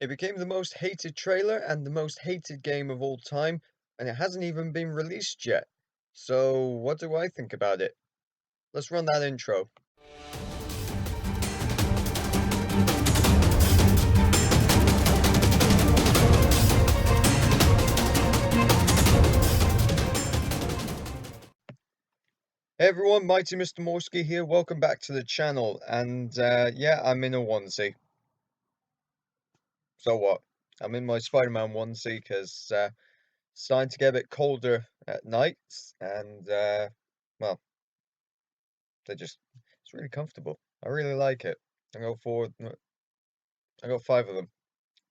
It became the most hated trailer and the most hated game of all time, and it hasn't even been released yet. So, what do I think about it? Let's run that intro. Hey everyone, Mighty Mr. Mooresky here. Welcome back to the channel. And yeah, I'm in a onesie. So what? I'm in my Spider-Man onesie because it's starting to get a bit colder at night, and well, it's really comfortable. I really like it. I go for I got five of them.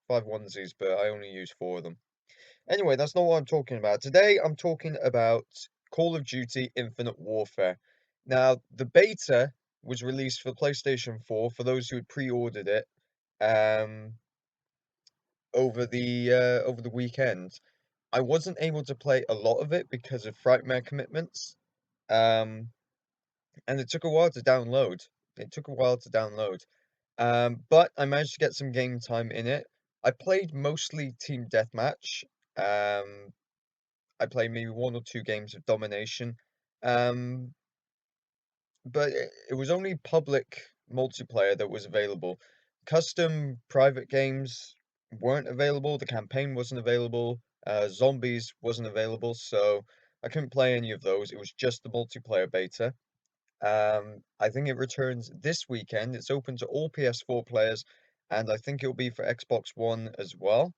Five onesies, but I only use four of them. Anyway, that's not what I'm talking about. Today, I'm talking about Call of Duty Infinite Warfare. Now, the beta was released for PlayStation 4 for those who had pre-ordered it um, over the weekend. I wasn't able to play a lot of it because of Frightmare commitments, um, and it took a while to download. It took a while to download. But I managed to get some game time in it. I played mostly Team Deathmatch. Um, I played maybe one or two games of domination. Um, but it was only public multiplayer that was available. Custom private games weren't available. The campaign wasn't available. Zombies wasn't available, so I couldn't play any of those. It was just the multiplayer beta. I think it returns this weekend. It's open to all PS4 players, and I think it'll be for Xbox One as well.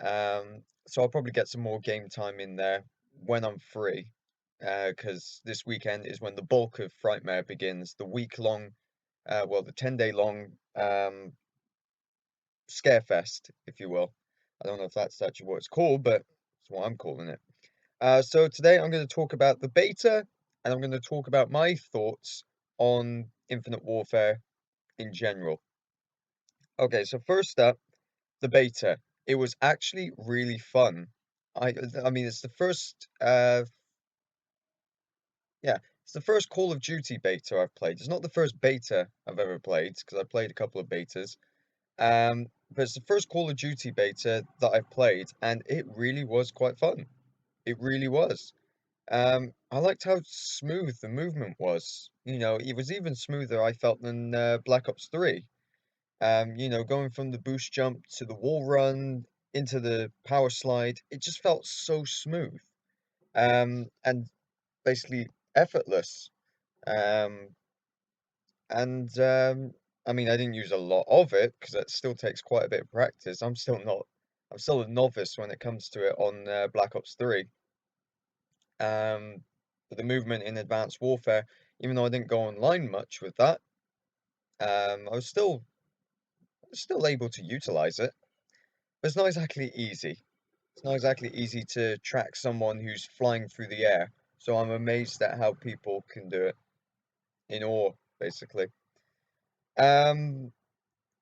So I'll probably get some more game time in there when I'm free, because this weekend is when the bulk of Frightmare begins, the week-long, the 10-day long Scarefest, if you will. I don't know if that's actually what it's called, but it's what I'm calling it. So today I'm going to talk about the beta, and I'm going to talk about my thoughts on Infinite Warfare in general. Okay, so first up, the beta. It was actually really fun. I mean, it's the first Call of Duty beta I've played. It's not the first beta I've ever played because I played a couple of betas. But it's the first Call of Duty beta that I've played, and it really was quite fun. It really was. I liked how smooth the movement was. You know, it was even smoother, I felt, than Black Ops 3. Going from the boost jump to the wall run into the power slide, it just felt so smooth. And basically effortless. Um, and I mean, I didn't use a lot of it because it still takes quite a bit of practice. I'm still a novice when it comes to it on Black Ops 3. Um, but the movement in Advanced Warfare, even though I didn't go online much with that, I was still able to utilize it. But it's not exactly easy. It's not exactly easy to track someone who's flying through the air. So I'm amazed at how people can do it. In awe, basically. Um,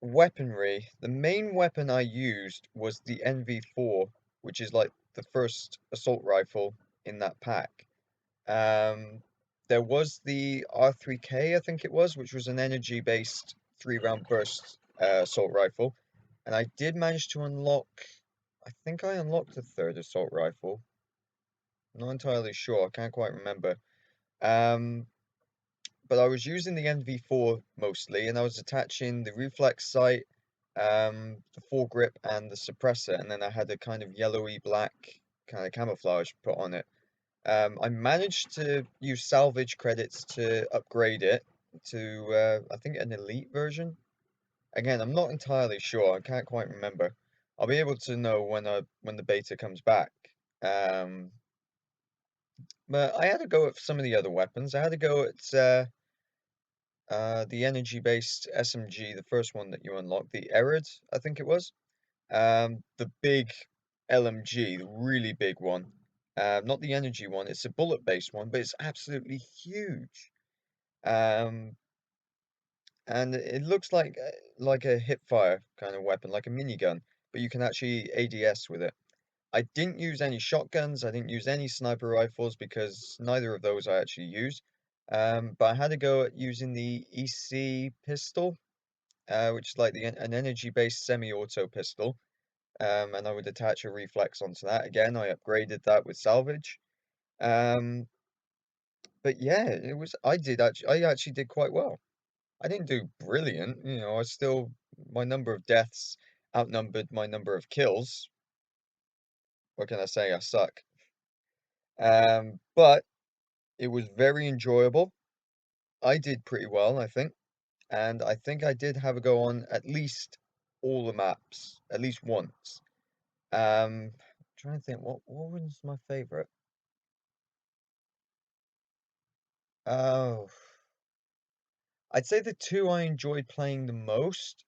Weaponry. The main weapon I used was the NV4, which is like the first assault rifle in that pack. Um, there was the R3K, I think it was, which was an energy-based three-round burst assault rifle. And I did manage to unlock, I think I unlocked a third assault rifle. I'm not entirely sure, I can't quite remember. Um, but I was using the NV4 mostly, and I was attaching the reflex sight, the foregrip, and the suppressor, and then I had a kind of yellowy black kind of camouflage put on it. I managed to use salvage credits to upgrade it to, I think, an elite version. Again, I'm not entirely sure. I can't quite remember. I'll be able to know when the beta comes back. Um, but I had to go at some of the other weapons. I had to go at the energy-based SMG, the first one that you unlocked, the Erid, I think it was. The big LMG, the really big one. Not the energy one, it's a bullet-based one, but it's absolutely huge. Um, and it looks like a hipfire kind of weapon, like a minigun, but you can actually ADS with it. I didn't use any shotguns, I didn't use any sniper rifles because neither of those I actually used. But I had to go at using the EC pistol. which is like an energy-based semi-auto pistol. And I would attach a reflex onto that. Again, I upgraded that with salvage. Um, but yeah, I actually did quite well. I didn't do brilliant, I still, my number of deaths outnumbered my number of kills. What can I say? I suck. But it was very enjoyable. I did pretty well, I think. And I think I did have a go on at least all the maps, at least once. Trying to think, what was my favorite? Oh, I'd say the two I enjoyed playing the most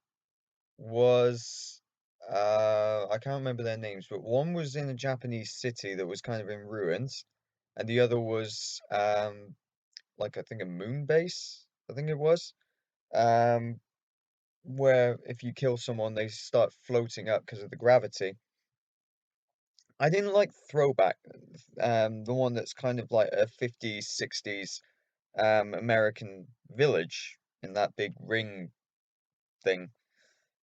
was I can't remember their names, but one was in a Japanese city that was kind of in ruins, and the other was like I think a moon base, I think it was. Um where if you kill someone they start floating up because of the gravity. I didn't like Throwback, the one that's kind of like a 50s, 60s American village in that big ring thing.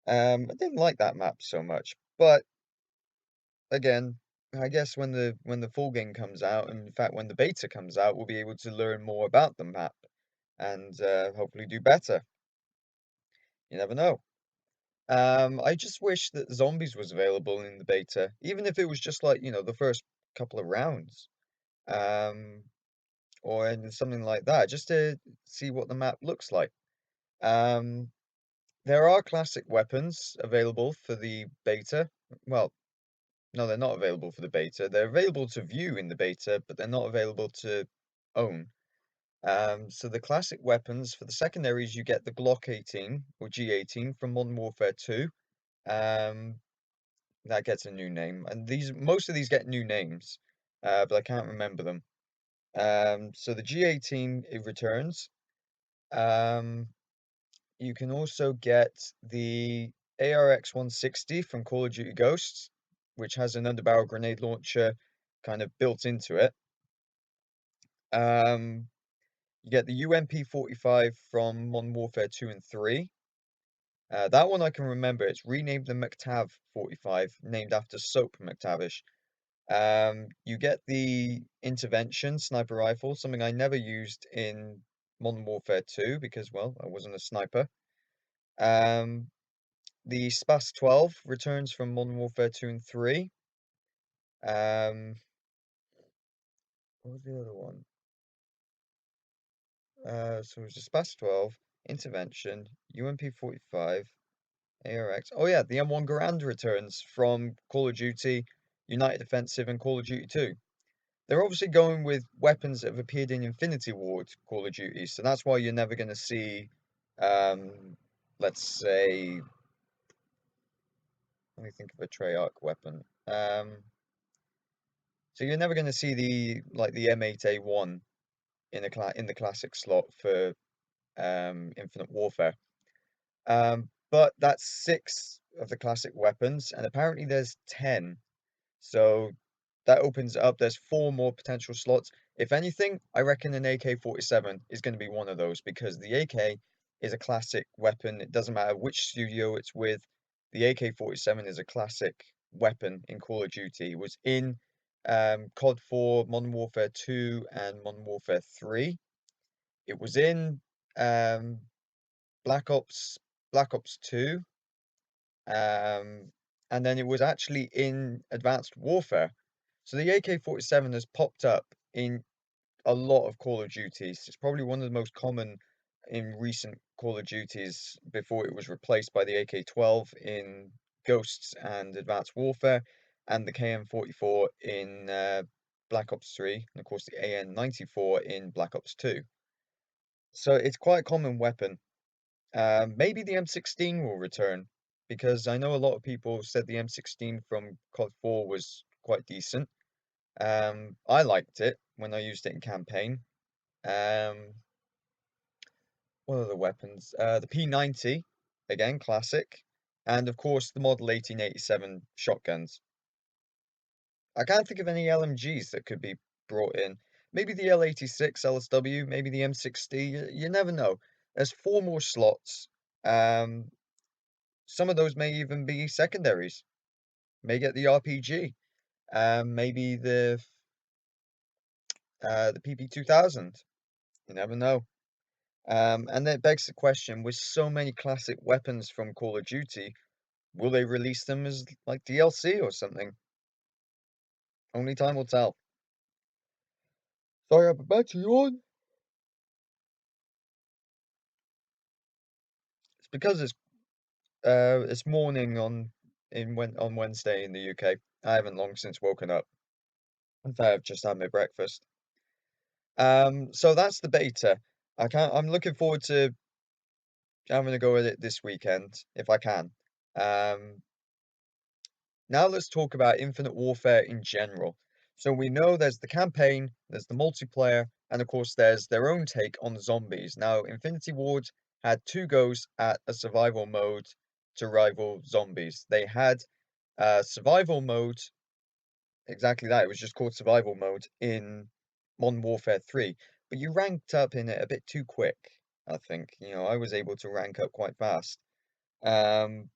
I didn't like that map so much, but again, I guess when the full game comes out, and in fact when the beta comes out, we'll be able to learn more about the map and hopefully do better. You never know. I just wish that zombies was available in the beta, even if it was just like, the first couple of rounds, um, or something like that, just to see what the map looks like. Um, there are classic weapons available for the beta. Well, no, they're not available for the beta. They're available to view in the beta, but they're not available to own. So the classic weapons for the secondaries, you get the Glock 18 or G18 from Modern Warfare 2. Um, that gets a new name, and most of these get new names, but I can't remember them. So the G18 it returns. Um, you can also get the ARX 160 from Call of Duty Ghosts, which has an underbarrel grenade launcher kind of built into it. Um, you get the UMP 45 from Modern Warfare 2 and 3. That one I can remember. It's renamed the McTav 45, named after Soap McTavish. You get the intervention sniper rifle, something I never used in Modern Warfare 2 because, well, I wasn't a sniper. Um, the SPAS 12 returns from Modern Warfare 2 and 3. Um, what was the other one? So it was the SPAS 12, intervention, UMP 45, ARX. Oh yeah, the M1 Garand returns from Call of Duty, United Offensive, and Call of Duty 2. They're obviously going with weapons that have appeared in Infinity Ward Call of Duty, so that's why you're never going to see, um, let's say, let me think of a Treyarch weapon. So you're never going to see the M8A1 in the classic slot for Infinite Warfare. But that's six of the classic weapons, and apparently there's 10. So that opens it up. There's four more potential slots. If anything, I reckon an AK-47 is going to be one of those because the AK is a classic weapon. It doesn't matter which studio it's with. The AK-47 is a classic weapon in Call of Duty. It was in COD 4, Modern Warfare 2, and Modern Warfare 3. It was in um, Black Ops Black Ops 2, um, and then it was actually in Advanced Warfare. So the AK-47 has popped up in a lot of Call of Duties. It's probably one of the most common in recent Call of Duties before it was replaced by the AK-12 in Ghosts and Advanced Warfare, and the KN-44 in Black Ops 3, and of course the AN-94 in Black Ops 2. So it's quite a common weapon. Maybe the M16 will return because I know a lot of people said the M16 from COD 4 was quite decent. I liked it when I used it in campaign. Um, what are the weapons? The P90, again, classic. And of course, the Model 1887 shotguns. I can't think of any LMGs that could be brought in. Maybe the L86 LSW, maybe the M60. You never know. There's four more slots. some of those may even be secondaries. May get the RPG, maybe the PP 2000. You never know. And that begs the question, with so many classic weapons from Call of Duty, will they release them as like DLC or something? Only time will tell. Sorry, I'm about to yawn. It's because it's morning on Wednesday in the UK. I haven't long since woken up. In fact, I've just had my breakfast. So that's the beta. I'm looking forward to having a go at it this weekend if I can. Um, Now let's talk about Infinite Warfare in general. So we know there's the campaign, there's the multiplayer, and of course there's their own take on zombies. Now, Infinity Ward had two goes at a survival mode to rival zombies. They had survival mode, exactly that. It was just called survival mode in Modern Warfare 3, but you ranked up in it a bit too quick, I think. I was able to rank up quite fast. Um,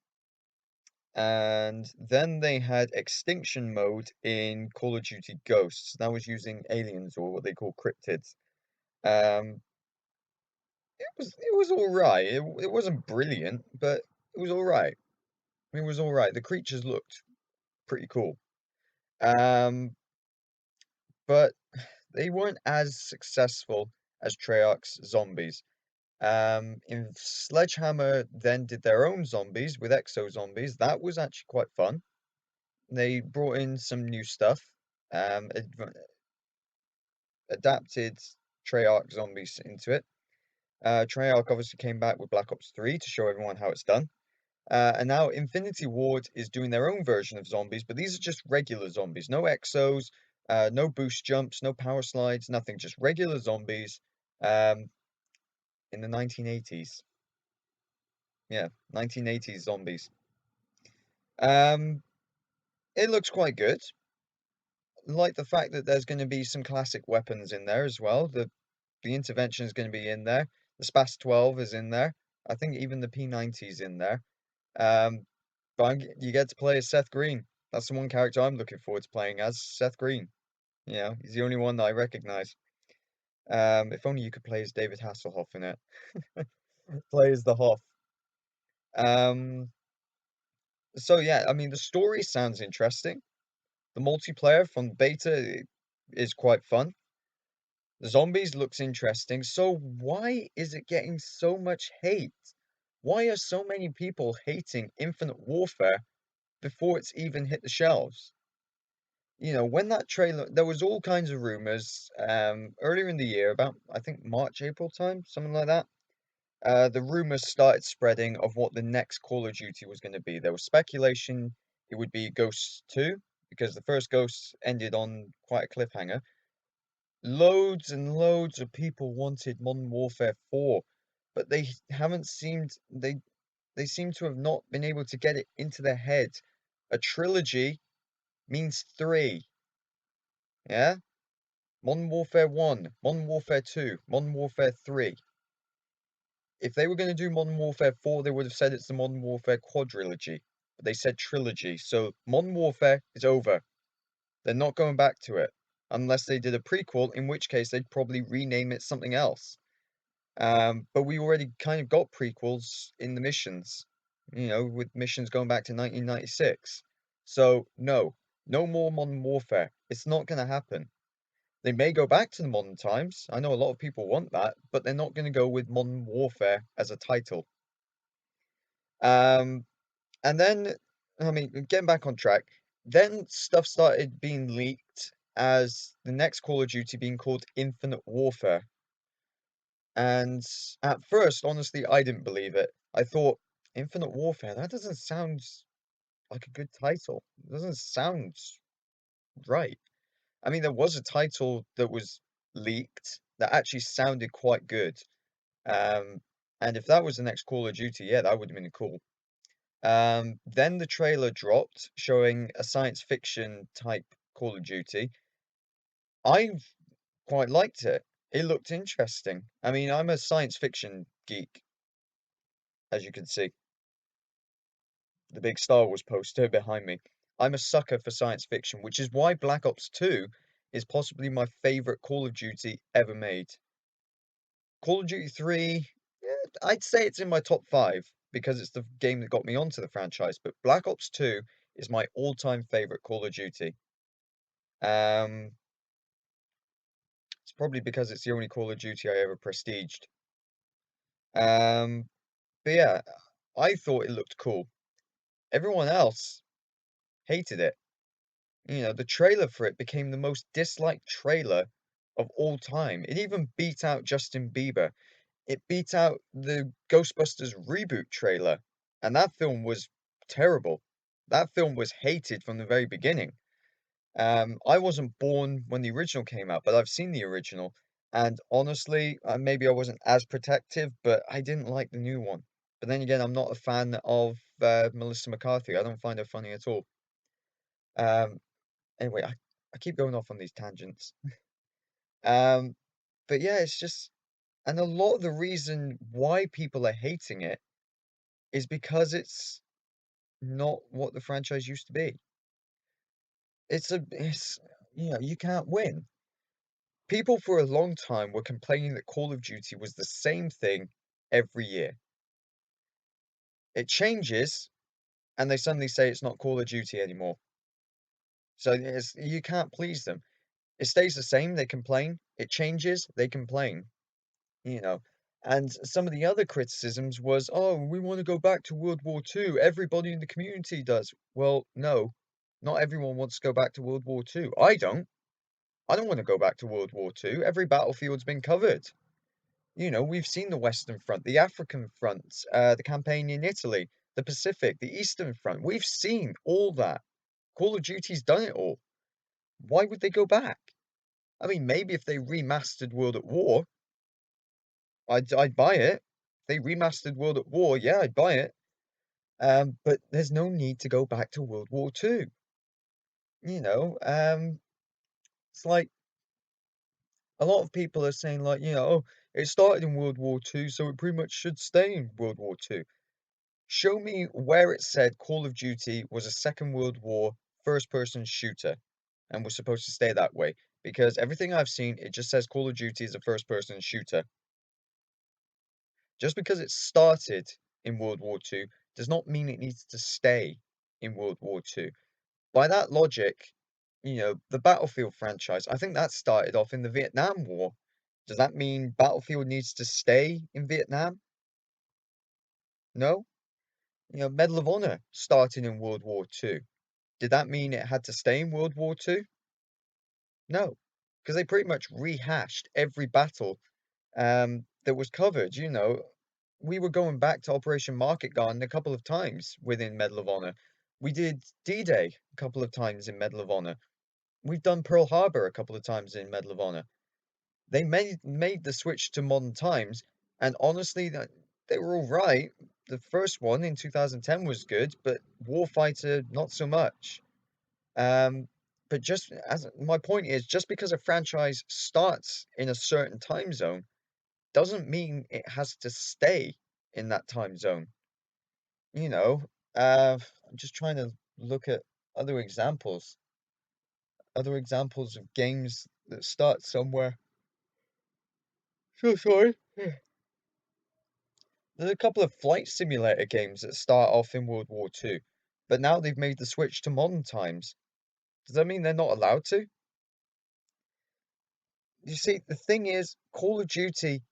and then they had extinction mode in Call of Duty Ghosts. That was using aliens or what they call cryptids. Um, it was all right. It wasn't brilliant, but it was all right. It was all right. The creatures looked pretty cool. Um, but they weren't as successful as Treyarch's zombies. In Sledgehammer then did their own zombies with exo zombies. That was actually quite fun. They brought in some new stuff. Adapted Treyarch zombies into it. Treyarch obviously came back with Black Ops 3 to show everyone how it's done. And now Infinity Ward is doing their own version of zombies, but these are just regular zombies. No exos, no boost jumps, no power slides, nothing. Just regular zombies um, in the 1980s. Yeah, 1980s zombies. Um, it looks quite good. Like the fact that there's going to be some classic weapons in there as well. The intervention is going to be in there. The SPAS 12 is in there. I think even the P90 is in there. Um, but you get to play as Seth Green. That's the one character I'm looking forward to playing as, Seth Green. He's the only one that I recognize. If only you could play as David Hasselhoff in it. Play as the Hoff. Um, so yeah, I mean the story sounds interesting. The multiplayer from beta is quite fun. The zombies looks interesting. So why is it getting so much hate? Why are so many people hating Infinite Warfare before it's even hit the shelves? When that trailer, there was all kinds of rumors earlier in the year about, I think, March, April time, something like that. The rumors started spreading of what the next Call of Duty was going to be. There was speculation it would be Ghosts 2 because the first Ghosts ended on quite a cliffhanger. Loads and loads of people wanted Modern Warfare 4, but they seem to have not been able to get it into their head. A trilogy means three, yeah? Modern Warfare 1, Modern Warfare 2, Modern Warfare 3. If they were going to do Modern Warfare 4, they would have said it's the Modern Warfare quadrilogy. But they said trilogy. So Modern Warfare is over. They're not going back to it. Unless they did a prequel, in which case they'd probably rename it something else. But we already kind of got prequels in the missions, with missions going back to 1996. So, no, no more Modern Warfare. It's not going to happen. They may go back to the modern times. I know a lot of people want that, but they're not going to go with Modern Warfare as a title. Um, and then, I mean, getting back on track, then stuff started being leaked as the next Call of Duty being called Infinite Warfare. And at first, honestly, I didn't believe it. I thought, Infinite Warfare, that doesn't sound like a good title. It doesn't sound right. I mean, there was a title that was leaked that actually sounded quite good. Um, and if that was the next Call of Duty, yeah, that would have been cool. Then the trailer dropped showing a science fiction type Call of Duty. I quite liked it. It looked interesting. I mean, I'm a science fiction geek, as you can see. the big Star Wars poster behind me. I'm a sucker for science fiction, which is why Black Ops 2 is possibly my favorite Call of Duty ever made. Call of Duty 3, I'd say it's in my top five because it's the game that got me onto the franchise, but Black Ops 2 is my all-time favorite Call of Duty. Um, it's probably because it's the only Call of Duty I ever prestiged. Um, but yeah, I thought it looked cool. Everyone else hated it. You know, the trailer for it became the most disliked trailer of all time. It even beat out Justin Bieber. It beat out the Ghostbusters reboot trailer, and that film was terrible. That film was hated from the very beginning. I wasn't born when the original came out, but I've seen the original, and honestly, maybe I wasn't as protective, but I didn't like the new one. But then again, I'm not a fan of Melissa McCarthy. I don't find her funny at all. Um, anyway, I keep going off on these tangents. Um, but yeah, it's just, and a lot of the reason why people are hating it is because it's not what the franchise used to be. It's, you can't win. People for a long time were complaining that Call of Duty was the same thing every year. It changes, and they suddenly say it's not Call of Duty anymore. So you can't please them. It stays the same, they complain. It changes, they complain. You know. And some of the other criticisms was, oh, we want to go back to World War II. Everybody in the community does. Well, no, not everyone wants to go back to World War II. I don't. I don't want to go back to World War II. Every battlefield's been covered. You know, we've seen the Western Front, the African Front, the campaign in Italy, the Pacific, the Eastern Front. We've seen all that. Call of Duty's done it all. Why would they go back? I mean, maybe if they remastered World at War, I'd buy it. They remastered World at War, yeah, I'd buy it. But there's no need to go back to World War Two. You know, it's like a lot of people are saying, like, oh, it started in World War Two, so it pretty much should stay in World War Two. Show me where it said Call of Duty was a Second World War first-person shooter and was supposed to stay that way. Because everything I've seen, it just says Call of Duty is a first-person shooter. Just because it started in World War Two does not mean it needs to stay in World War Two. By that logic, the Battlefield franchise, I think that started off in the Vietnam War. Does that mean Battlefield needs to stay in Vietnam? No. Medal of Honor started in World War Two. Did that mean it had to stay in World War Two? No, because they pretty much rehashed every battle that was covered. We were going back to Operation Market Garden a couple of times within Medal of Honor. We did D-Day a couple of times in Medal of Honor. We've done Pearl Harbor a couple of times in Medal of Honor. They made the switch to modern times, and honestly, they were all right. The first one in 2010 was good, but Warfighter not so much. Um, but just as my point is, just because a franchise starts in a certain time zone doesn't mean it has to stay in that time zone. You know, I'm just trying to look at other examples, other examples of games that start somewhere. So sorry. There's a couple of flight simulator games that start off in World War Two, but now they've made the switch to modern times. Does that mean they're not allowed to? You see, the thing is, Call of Duty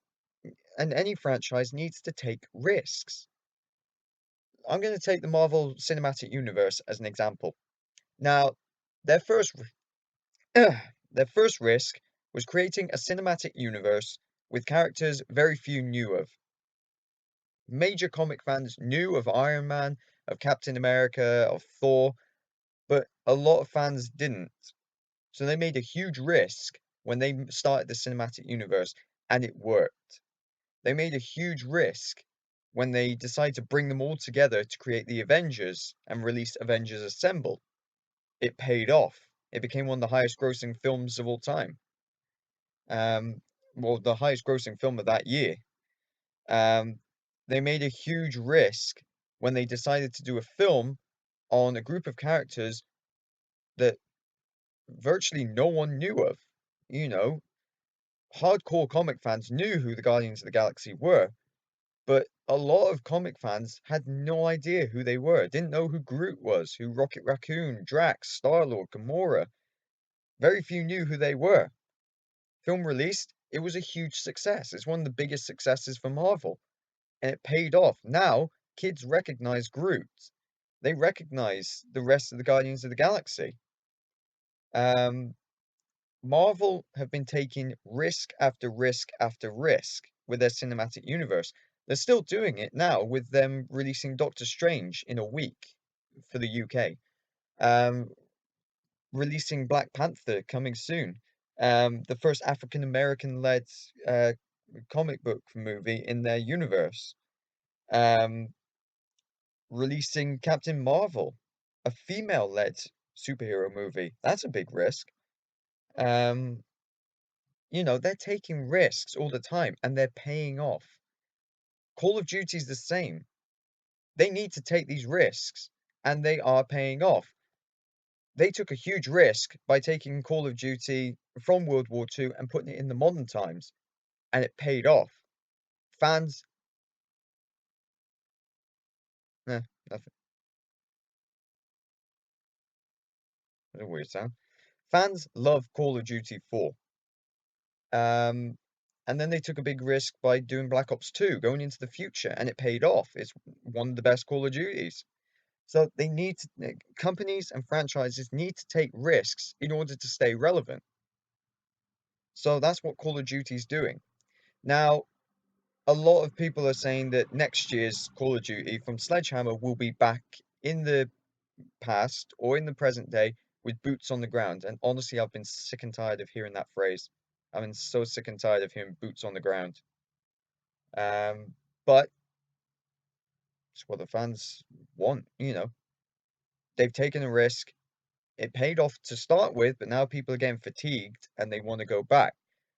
and any franchise needs to take risks. I'm going to take the Marvel Cinematic Universe as an example. Now, their first their first risk was creating a cinematic universe with characters very few knew of. Major comic fans knew of Iron Man, of Captain America, of Thor, but a lot of fans didn't. So they made a huge risk when they started the cinematic universe, and it worked. They made a huge risk when they decided to bring them all together to create the Avengers and release Avengers Assemble. It paid off. It became one of the highest grossing films of all time. Um, well, the highest grossing film of that year. Um, they made a huge risk when they decided to do a film on a group of characters that virtually no one knew of. You know, hardcore comic fans knew who the Guardians of the Galaxy were, but a lot of comic fans had no idea who they were, didn't know who Groot was, who Rocket Raccoon, Drax, Star-Lord, Gamora. Very few knew who they were. Film released, it was a huge success. It's one of the biggest successes for Marvel, and it paid off. Now, kids recognize Groot. They recognize the rest of the Guardians of the Galaxy. Um, Marvel have been taking risk after risk after risk with their cinematic universe. They're still doing it now with them releasing Doctor Strange in a week for the UK. Um, Releasing Black Panther coming soon. The first African American led comic book movie in their universe. Um, Releasing Captain Marvel, a female led superhero movie. That's a big risk. Um, they're taking risks all the time and they're paying off. Call of Duty's the same. They need to take these risks and they are paying off. They took a huge risk by taking Call of Duty from World War II and putting it in the modern times, and it paid off. Fans, eh, nothing. That's a weird sound. Fans love Call of Duty 4. Um, and then they took a big risk by doing Black Ops 2, going into the future, and it paid off. It's one of the best Call of Duties. So they need to, companies and franchises need to take risks in order to stay relevant. So that's what Call of Duty is doing. Now, a lot of people are saying that next year's Call of Duty from Sledgehammer will be back in the past or in the present day with boots on the ground. And honestly, I've been sick and tired of hearing that phrase. I've been so sick and tired of hearing boots on the ground. But it's what the fans want, They've taken a risk. It paid off to start with, but now people are getting fatigued and they want to go back.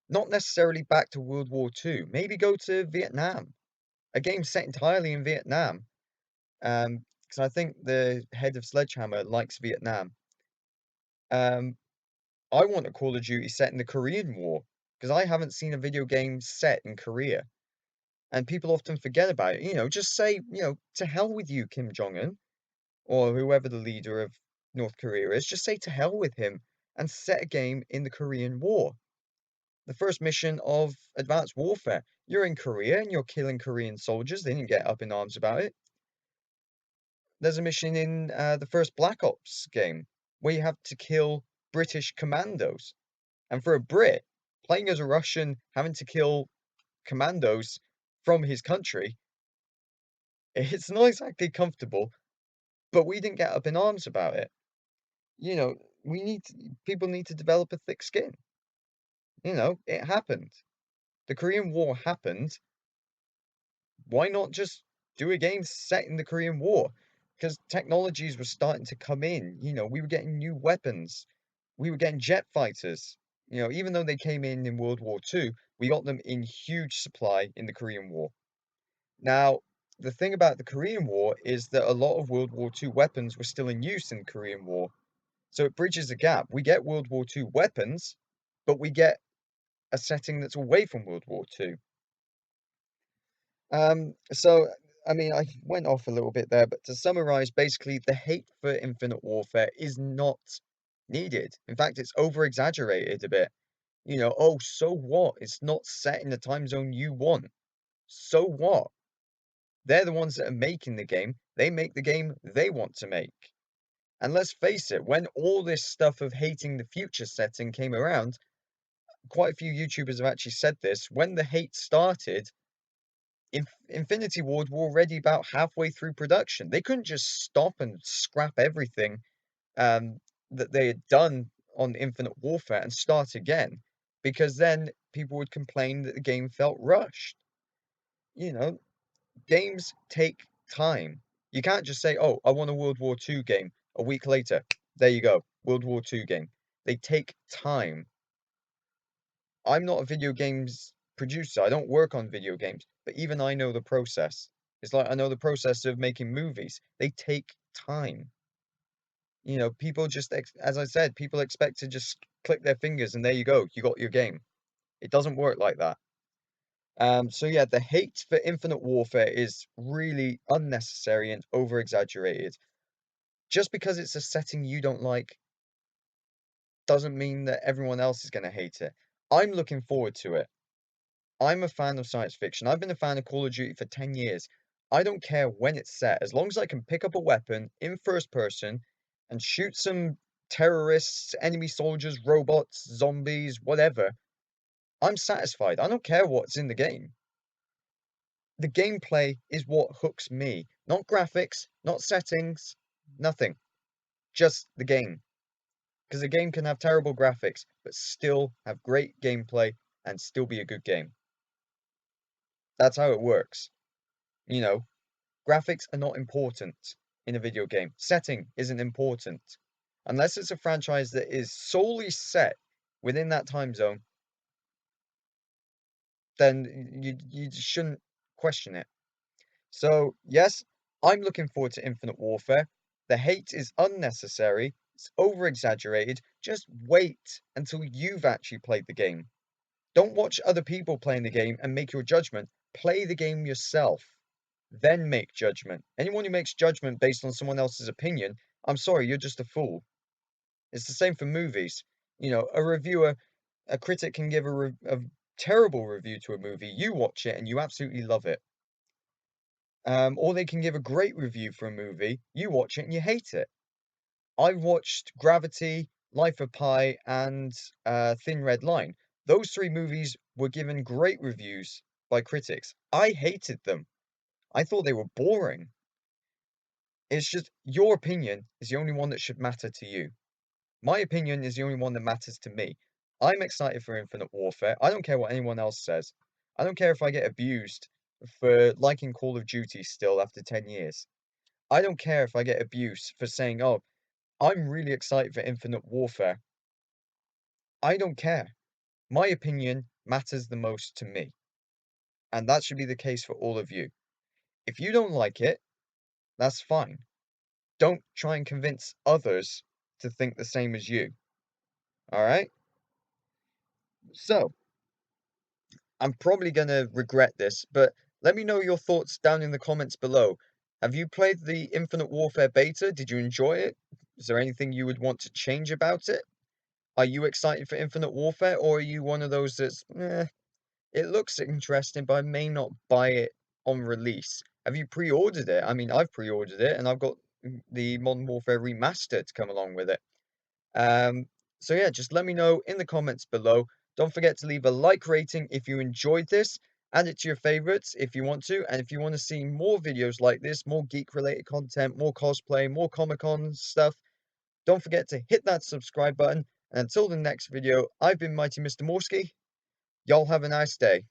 Not necessarily back to World War II. Maybe go to Vietnam. A game set entirely in Vietnam. Because I think the head of Sledgehammer likes Vietnam. Um, I want a Call of Duty set in the Korean War because I haven't seen a video game set in Korea, and people often forget about it. Just say, to hell with you, Kim Jong-un, or whoever the leader of North Korea is. Just say to hell with him and set a game in the Korean War. The first mission of Advanced Warfare. You're in Korea and you're killing Korean soldiers. They didn't get up in arms about it. There's a mission in the first Black Ops game where you have to kill British commandos. And for a Brit, playing as a Russian, having to kill commandos from his country, it's not exactly comfortable, but we didn't get up in arms about it. You know, people need to develop a thick skin. It happened. The Korean War happened. Why not just do a game set in the Korean War? Because technologies were starting to come in. We were getting new weapons. We were getting jet fighters. Even though they came in World War II, we got them in huge supply in the Korean War. Now, the thing about the Korean War is that a lot of World War II weapons were still in use in the Korean War. So it bridges a gap. We get World War II weapons, but we get a setting that's away from World War II. So, I mean, I went off a little bit there, but to summarize, basically, the hate for Infinite Warfare is not needed. In fact, it's over-exaggerated a bit. Oh, so what? It's not set in the time zone you want. So what? They're the ones that are making the game. They make the game they want to make. And let's face it, when all this stuff of hating the future setting came around, quite a few YouTubers have actually said this. When the hate started, Infinity Ward were already about halfway through production. They couldn't just stop and scrap everything that they had done on Infinite Warfare and start again, because then people would complain that the game felt rushed. You know, games take time. You can't just say, "Oh, I want a World War II game." A week later, there you go, World War II game. They take time. I'm not a video games producer. I don't work on video games, but even I know the process. It's like I know the process of making movies. They take time. You know, people just, as I said, people expect to just click their fingers and there you go, you got your game. It doesn't work like that. So yeah, the hate for Infinite Warfare is really unnecessary and over exaggerated. Just because it's a setting you don't like doesn't mean that everyone else is going to hate it. I'm looking forward to it. I'm a fan of science fiction. I've been a fan of Call of Duty for 10 years. I don't care when it's set, as long as I can pick up a weapon in first person and shoot some terrorists, enemy soldiers, robots, zombies, whatever. I'm satisfied. I don't care what's in the game. The gameplay is what hooks me, not graphics, not settings, nothing. Just the game. Because a game can have terrible graphics, but still have great gameplay and still be a good game. That's how it works. You know, graphics are not important in a video game. Setting isn't important. Unless it's a franchise that is solely set within that time zone, then you shouldn't question it. So, yes, I'm looking forward to Infinite Warfare. The hate is unnecessary, it's over exaggerated. Just wait until you've actually played the game. Don't watch other people playing the game and make your judgment. Play the game yourself, then make judgment. Anyone who makes judgment based on someone else's opinion, I'm sorry, you're just a fool. It's the same for movies. You know, a critic can give a terrible review to a movie. You watch it and you absolutely love it. Or they can give a great review for a movie. You watch it and you hate it. I've watched Gravity, Life of Pi, and Thin Red Line. Those three movies were given great reviews by critics. I hated them. I thought they were boring. It's just your opinion is the only one that should matter to you. My opinion is the only one that matters to me. I'm excited for Infinite Warfare. I don't care what anyone else says. I don't care if I get abused for liking Call of Duty still after 10 years. I don't care if I get abuse for saying, oh, I'm really excited for Infinite Warfare. I don't care. My opinion matters the most to me. And that should be the case for all of you. If you don't like it, that's fine. Don't try and convince others to think the same as you. All right? So, I'm probably going to regret this, but let me know your thoughts down in the comments below. Have you played the Infinite Warfare beta? Did you enjoy it? Is there anything you would want to change about it? Are you excited for Infinite Warfare, or are you one of those that's, it looks interesting, but I may not buy it on release? Have you pre-ordered it? I mean, I've pre-ordered it, and I've got the Modern Warfare Remastered to come along with it. Um, so yeah, just let me know in the comments below. Don't forget to leave a like rating if you enjoyed this. Add it to your favorites if you want to. And if you want to see more videos like this, more geek-related content, more cosplay, more Comic-Con stuff, don't forget to hit that subscribe button. And until the next video, I've been Mighty Mr. Mooresky. Y'all have a nice day.